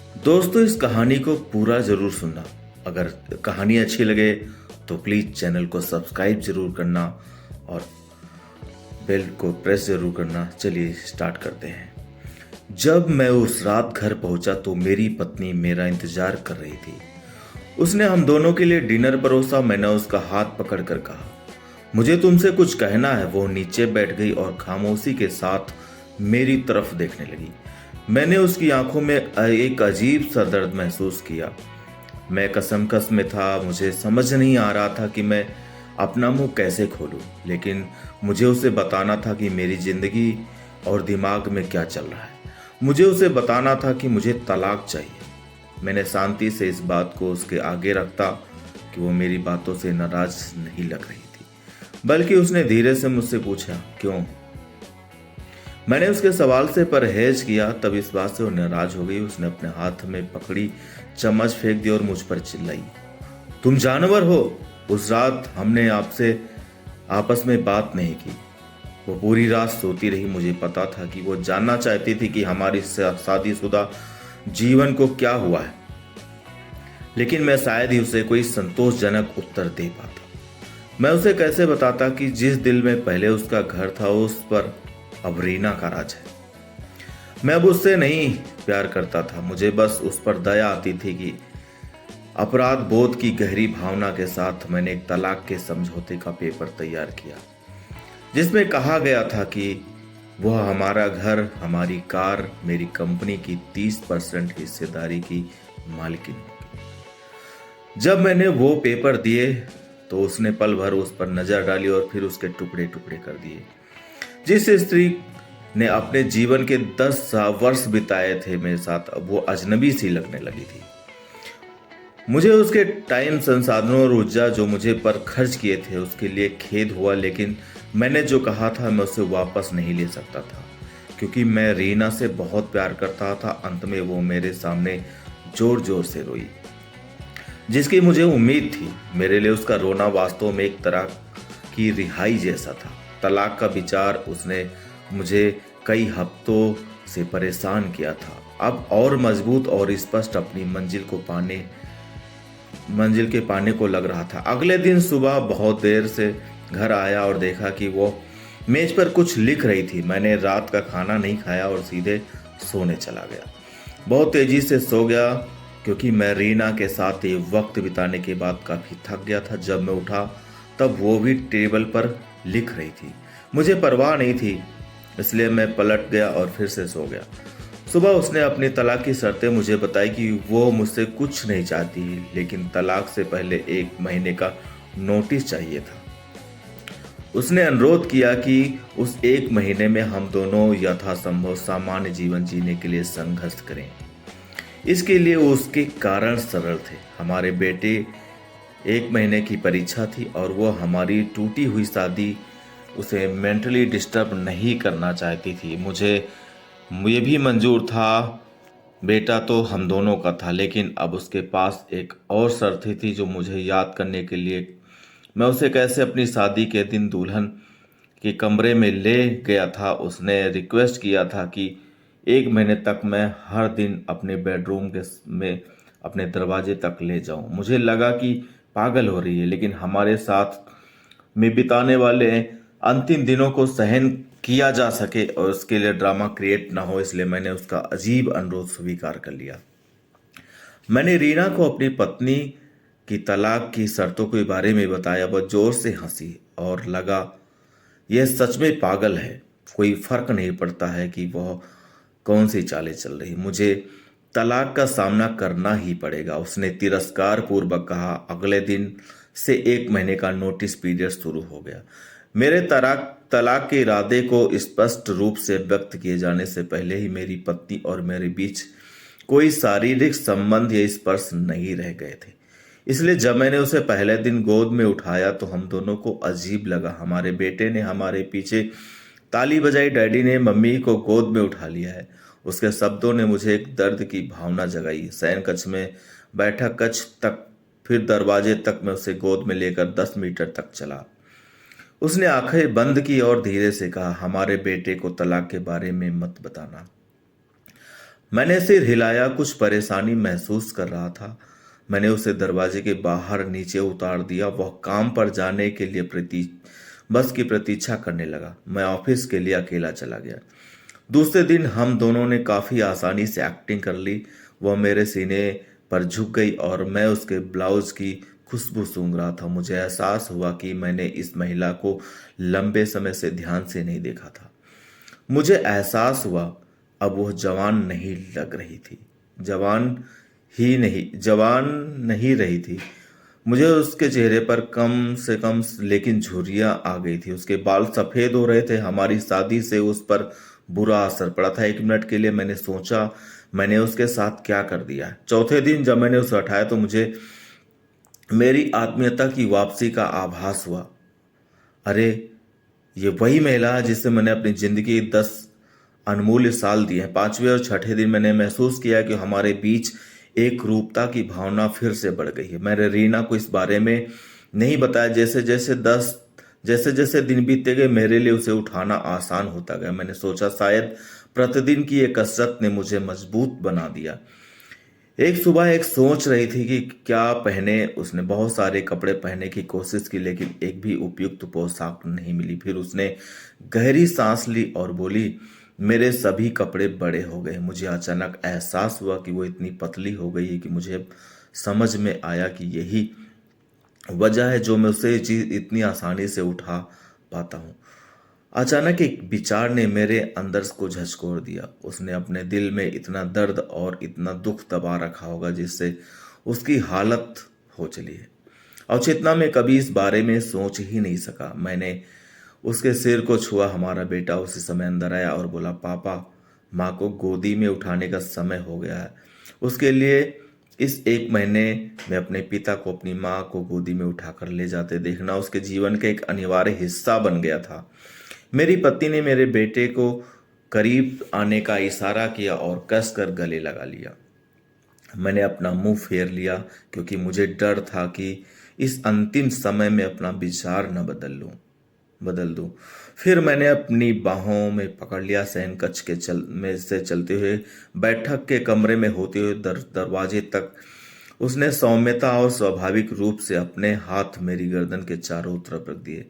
दोस्तों, इस कहानी को पूरा ज़रूर सुनना। अगर कहानी अच्छी लगे तो प्लीज़ चैनल को सब्सक्राइब ज़रूर करना और बेल को प्रेस ज़रूर करना। चलिए स्टार्ट करते हैं। जब मैं उस रात घर पहुंचा तो मेरी पत्नी मेरा इंतज़ार कर रही थी। उसने हम दोनों के लिए डिनर परोसा। मैंने उसका हाथ पकड़कर कहा, मुझे तुमसे कुछ कहना है। वो नीचे बैठ गई और खामोशी के साथ मेरी तरफ देखने लगी। मैंने उसकी आंखों में एक अजीब सा दर्द महसूस किया। मैं कसमकस में था। मुझे समझ नहीं आ रहा था कि मैं अपना मुंह कैसे खोलूं, लेकिन मुझे उसे बताना था कि मेरी जिंदगी और दिमाग में क्या चल रहा है। मुझे उसे बताना था कि मुझे तलाक चाहिए। मैंने शांति से इस बात को उसके आगे रखता कि वो मेरी बातों से नाराज नहीं लग रही थी, बल्कि उसने धीरे से मुझसे पूछा, क्यों? मैंने उसके सवाल से परहेज किया। तब इस बात से वो नाराज हो गई। उसने अपने हाथ में पकड़ी चम्मच फेंक दी और मुझ पर चिल्लाई, तुम जानवर हो। उस रात हमने आपसे आपस में बात नहीं की। वो पूरी रात सोती रही। मुझे पता था कि वो जानना चाहती थी कि हमारी शादीशुदा जीवन को क्या हुआ है, लेकिन मैं शायद ही उसे कोई संतोषजनक उत्तर दे पाता। मैं उसे कैसे बताता कि जिस दिल में पहले उसका घर था उस पर अब रीना का राज है। मैं अब उससे नहीं प्यार करता था। मुझे बस उस पर दया आती थी कि अपराध बोध की गहरी भावना के साथ मैंने एक तलाक के समझौते का पेपर तैयार किया, जिसमें कहा गया था कि वह हमारा घर, हमारी कार, मेरी कंपनी की 30% हिस्सेदारी की मालकिन होगी। जब मैंने वो पेपर दिए तो उसने पल भर उस पर नजर डाली और फिर उसके टुकड़े टुकड़े कर दिए। जिस स्त्री ने अपने जीवन के 10 वर्ष बिताए थे मेरे साथ, अब वो अजनबी सी लगने लगी थी। मुझे उसके टाइम, संसाधनों और ऊर्जा जो मुझे पर खर्च किए थे उसके लिए खेद हुआ, लेकिन मैंने जो कहा था मैं उसे वापस नहीं ले सकता था, क्योंकि मैं रीना से बहुत प्यार करता था। अंत में वो मेरे सामने जोर जोर से रोई, जिसकी मुझे उम्मीद थी। मेरे लिए उसका रोना वास्तव में एक तरह की रिहाई जैसा था। तलाक का विचार उसने मुझे कई हफ्तों से परेशान किया था। अब और मजबूत और स्पष्ट अपनी मंजिल के पाने को लग रहा था। अगले दिन सुबह बहुत देर से घर आया और देखा कि वो मेज पर कुछ लिख रही थी। मैंने रात का खाना नहीं खाया और सीधे सोने चला गया। बहुत तेजी से सो गया, क्योंकि मैं रीना के साथ ये वक्त बिताने के बाद काफी थक गया था। जब मैं उठा तब वो भी टेबल पर लिख रही थी। मुझे परवाह नहीं थी, इसलिए मैं पलट गया और फिर से सो गया। सुबह उसने अपनी तलाक की शर्तें मुझे बताई कि वो मुझसे कुछ नहीं चाहती, लेकिन तलाक से पहले 1 महीने का नोटिस चाहिए था। उसने अनुरोध किया कि उस 1 महीने में हम दोनों यथासंभव सामान्य जीवन जीने के लिए संघर्ष करें। इसके लिए उसके कारण सरल थे। हमारे बेटे 1 महीने की परीक्षा थी और वो हमारी टूटी हुई शादी उसे मेंटली डिस्टर्ब नहीं करना चाहती थी। मुझे ये भी मंजूर था। बेटा तो हम दोनों का था, लेकिन अब उसके पास एक और शर्त थी जो मुझे याद करने के लिए मैं उसे कैसे अपनी शादी के दिन दुल्हन के कमरे में ले गया था। उसने रिक्वेस्ट किया था कि 1 महीने तक मैं हर दिन अपने बेडरूम के में अपने दरवाजे तक ले जाऊं। मुझे लगा कि पागल हो रही है, लेकिन हमारे साथ में बिताने वाले अंतिम दिनों को सहन किया जा सके और उसके लिए ड्रामा क्रिएट ना हो, इसलिए मैंने उसका अजीब अनुरोध स्वीकार कर लिया। मैंने रीना को अपनी पत्नी की तलाक की शर्तों के बारे में बताया। वह जोर से हंसी और लगा, यह सच में पागल है। कोई फर्क नहीं पड़ता है कि वह कौन सी चालें चल रही, मुझे तलाक का सामना करना ही पड़ेगा। उसने तिरस्कार पूर्वक कहा। अगले दिन से 1 महीने का नोटिस पीरियड शुरू हो गया। मेरे तलाक के इरादे को स्पष्ट रूप से व्यक्त किए जाने से पहले ही मेरी पत्नी और मेरे बीच कोई शारीरिक संबंध या स्पर्श नहीं रह गए थे। इसलिए जब मैंने उसे पहले दिन गोद में उठाया तो हम दोनों को अजीब लगा। हमारे बेटे ने हमारे पीछे ताली बजाई, डैडी ने मम्मी को गोद में उठा लिया है। उसके शब्दों ने मुझे एक दर्द की भावना जगाई। शयन कक्ष में बैठा कक्ष तक, फिर दरवाजे तक मैं उसे गोद में लेकर 10 मीटर तक चला। उसने आंखें बंद की और धीरे से कहा, हमारे बेटे को तलाक के बारे में मत बताना। मैंने सिर हिलाया, कुछ परेशानी महसूस कर रहा था। मैंने उसे दरवाजे के बाहर नीचे उतार दिया। वह काम पर जाने के लिए बस की प्रतीक्षा करने लगा। मैं ऑफिस के लिए अकेला चला गया। दूसरे दिन हम दोनों ने काफ़ी आसानी से एक्टिंग कर ली। वह मेरे सीने पर झुक गई और मैं उसके ब्लाउज की खुशबू सूंघ रहा था। मुझे एहसास हुआ कि मैंने इस महिला को लंबे समय से ध्यान से नहीं देखा था। मुझे एहसास हुआ अब वह जवान नहीं रही थी। मुझे उसके चेहरे पर कम से कम लेकिन झुर्रियां आ गई थी। उसके बाल सफेद हो रहे थे। हमारी शादी से उस पर बुरा असर पड़ा था। 1 मिनट के लिए मैंने सोचा मैंने उसके साथ क्या कर दिया है। चौथे दिन जब मैंने उसे हटाया तो मुझे मेरी आत्मीयता की वापसी का आभास हुआ। अरे, ये वही महिला है जिससे मैंने अपनी जिंदगी 10 अनमूल्य साल दिए हैं। 5वें और छठे दिन मैंने महसूस किया कि हमारे बीच एक रूपता की भावना फिर से बढ़ गई है। मैंने रीना को इस बारे में नहीं बताया। जैसे जैसे दिन बीतते गए मेरे लिए उसे उठाना आसान होता गया। मैंने सोचा शायद प्रतिदिन की एक कसरत ने मुझे मजबूत बना दिया। एक सुबह एक सोच रही थी कि क्या पहने। उसने बहुत सारे कपड़े पहनने की कोशिश की लेकिन एक भी उपयुक्त पोशाक नहीं मिली। फिर उसने गहरी सांस ली और बोली, मेरे सभी कपड़े बड़े हो गए। मुझे अचानक एहसास हुआ कि वो इतनी पतली हो गई है कि मुझे समझ में आया कि यही वजह है जो मैं उसे चीज इतनी आसानी से उठा पाता हूँ। अचानक एक विचार ने मेरे अंदर को झकझोर दिया। उसने अपने दिल में इतना दर्द और इतना दुख दबा रखा होगा जिससे उसकी हालत हो चली है। अवचेतना में कभी इस बारे में सोच ही नहीं सका। मैंने उसके सिर को छुआ। हमारा बेटा उसी समय अंदर आया और बोला, पापा, माँ को गोदी में उठाने का समय हो गया है। उसके लिए इस 1 महीने में अपने पिता को अपनी माँ को गोदी में उठाकर ले जाते देखना उसके जीवन का एक अनिवार्य हिस्सा बन गया था। मेरी पत्नी ने मेरे बेटे को करीब आने का इशारा किया और कसकर गले लगा लिया। मैंने अपना मुंह फेर लिया क्योंकि मुझे डर था कि इस अंतिम समय में अपना विचार न बदल दूं। फिर मैंने अपनी बाहों में पकड़ लिया। शयन कक्ष के में से चलते हुए बैठक के कमरे में होते हुए दरवाजे तक उसने सौम्यता और स्वाभाविक रूप से अपने हाथ मेरी गर्दन के चारों तरफ रख दिए।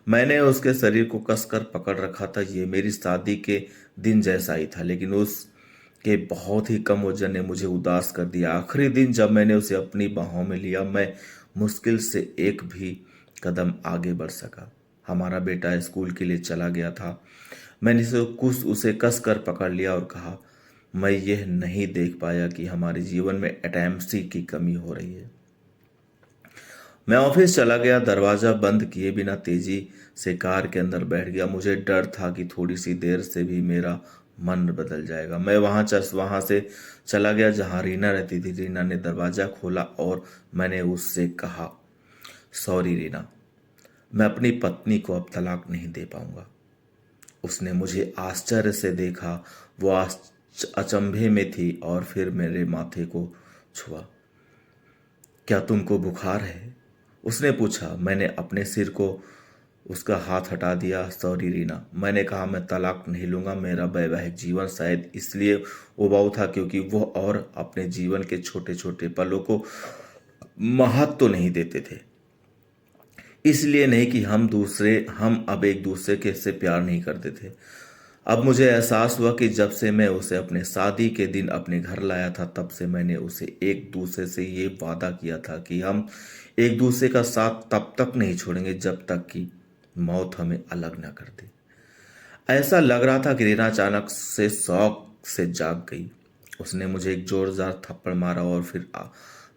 मैंने उसके शरीर को कसकर पकड़ रखा था। ये मेरी शादी के दिन जैसा ही था लेकिन उसके बहुत ही कम वजन ने मुझे उदास कर दिया। आखिरी दिन जब मैंने उसे अपनी बाहों में लिया मैं मुश्किल से एक भी कदम आगे बढ़ सका। हमारा बेटा स्कूल के लिए चला गया था। मैंने उसे कसकर पकड़ लिया और कहा, मैं यह नहीं देख पाया कि हमारे जीवन में एटैम्सी की कमी हो रही है। मैं ऑफिस चला गया। दरवाजा बंद किए बिना तेजी से कार के अंदर बैठ गया। मुझे डर था कि थोड़ी सी देर से भी मेरा मन बदल जाएगा। मैं वहां से चला गया जहां रीना रहती थी। रीना ने दरवाजा खोला और मैंने उससे कहा, सॉरी रीना, मैं अपनी पत्नी को अब तलाक नहीं दे पाऊंगा। उसने मुझे आश्चर्य से देखा। वो अचंभे में थी और फिर मेरे माथे को छुआ। क्या तुमको बुखार है? उसने पूछा। मैंने अपने सिर को उसका हाथ हटा दिया। सॉरी रीना, मैंने कहा मैं तलाक नहीं लूंगा। मेरा वैवाहिक जीवन शायद इसलिए उबाऊ था क्योंकि वो और अपने जीवन के छोटे छोटे पलों को महत्व तो नहीं देते थे। इसलिए नहीं कि हम अब एक दूसरे के से प्यार नहीं करते थे। अब मुझे एहसास हुआ कि जब से मैं उसे अपने शादी के दिन अपने घर लाया था तब से मैंने उसे एक दूसरे से ये वादा किया था कि हम एक दूसरे का साथ तब तक नहीं छोड़ेंगे जब तक कि मौत हमें अलग ना कर दे। ऐसा लग रहा था कि रीना अचानक से शौक से जाग गई। उसने मुझे एक जोरदार थप्पड़ मारा और फिर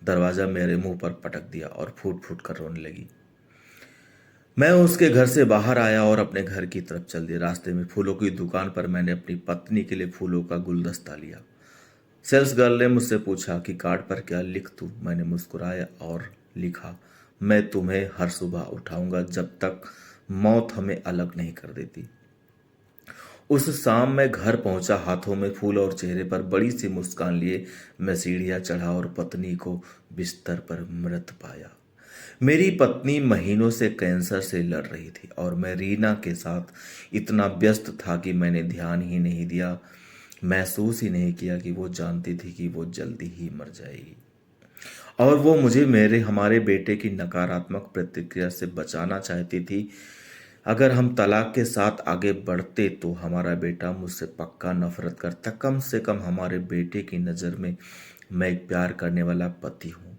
दरवाजा मेरे मुंह पर पटक दिया और फूट फूट कर रोने लगी। मैं उसके घर से बाहर आया और अपने घर की तरफ चल दिया। रास्ते में फूलों की दुकान पर मैंने अपनी पत्नी के लिए फूलों का गुलदस्ता लिया। सेल्स गर्ल ने मुझसे पूछा कि कार्ड पर क्या लिख दूं। मैंने मुस्कुराया और लिखा, मैं तुम्हें हर सुबह उठाऊंगा जब तक मौत हमें अलग नहीं कर देती। उस शाम मैं घर पहुंचा, हाथों में फूल और चेहरे पर बड़ी सी मुस्कान लिए मैं सीढ़ियां चढ़ा और पत्नी को बिस्तर पर मृत पाया। मेरी पत्नी महीनों से कैंसर से लड़ रही थी और मैं रीना के साथ इतना व्यस्त था कि मैंने ध्यान ही नहीं दिया। महसूस ही नहीं किया कि वो जानती थी कि वो जल्दी ही मर जाएगी, और वो मुझे मेरे हमारे बेटे की नकारात्मक प्रतिक्रिया से बचाना चाहती थी। अगर हम तलाक के साथ आगे बढ़ते तो हमारा बेटा मुझसे पक्का नफरत करता। कम से कम हमारे बेटे की नज़र में मैं एक प्यार करने वाला पति हूँ।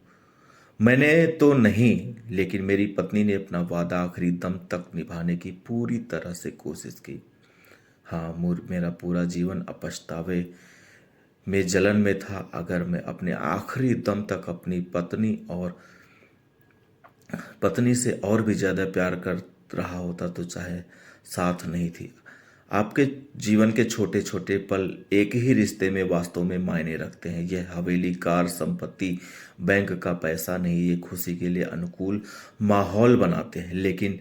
मैंने तो नहीं, लेकिन मेरी पत्नी ने अपना वादा आखिरी दम तक निभाने की पूरी तरह से कोशिश की। हाँ, मेरा पूरा जीवन अपछतावे में जलन में था। अगर मैं अपने आखिरी दम तक अपनी पत्नी से और भी ज़्यादा प्यार कर रहा होता तो चाहे साथ नहीं थी। आपके जीवन के छोटे छोटे पल एक ही रिश्ते में वास्तव में मायने रखते हैं। यह हवेली, कार, संपत्ति, बैंक का पैसा नहीं, ये खुशी के लिए अनुकूल माहौल बनाते हैं, लेकिन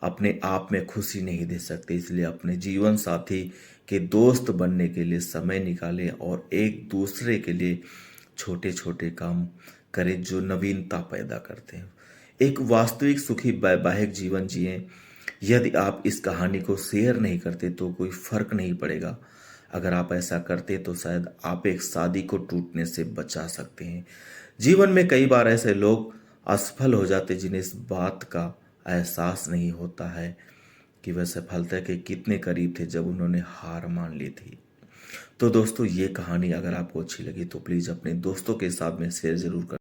अपने आप में खुशी नहीं दे सकते। इसलिए अपने जीवन साथी के दोस्त बनने के लिए समय निकालें और एक दूसरे के लिए छोटे छोटे काम करें जो नवीनता पैदा करते हैं। एक वास्तविक सुखी वैवाहिक जीवन जिएं। यदि आप इस कहानी को शेयर नहीं करते तो कोई फर्क नहीं पड़ेगा। अगर आप ऐसा करते तो शायद आप एक शादी को टूटने से बचा सकते हैं। जीवन में कई बार ऐसे लोग असफल हो जाते जिन्हें इस बात का एहसास नहीं होता है कि वह सफलता के कितने करीब थे जब उन्होंने हार मान ली थी। तो दोस्तों, ये कहानी अगर आपको अच्छी लगी तो प्लीज़ अपने दोस्तों के साथ में शेयर जरूर करें।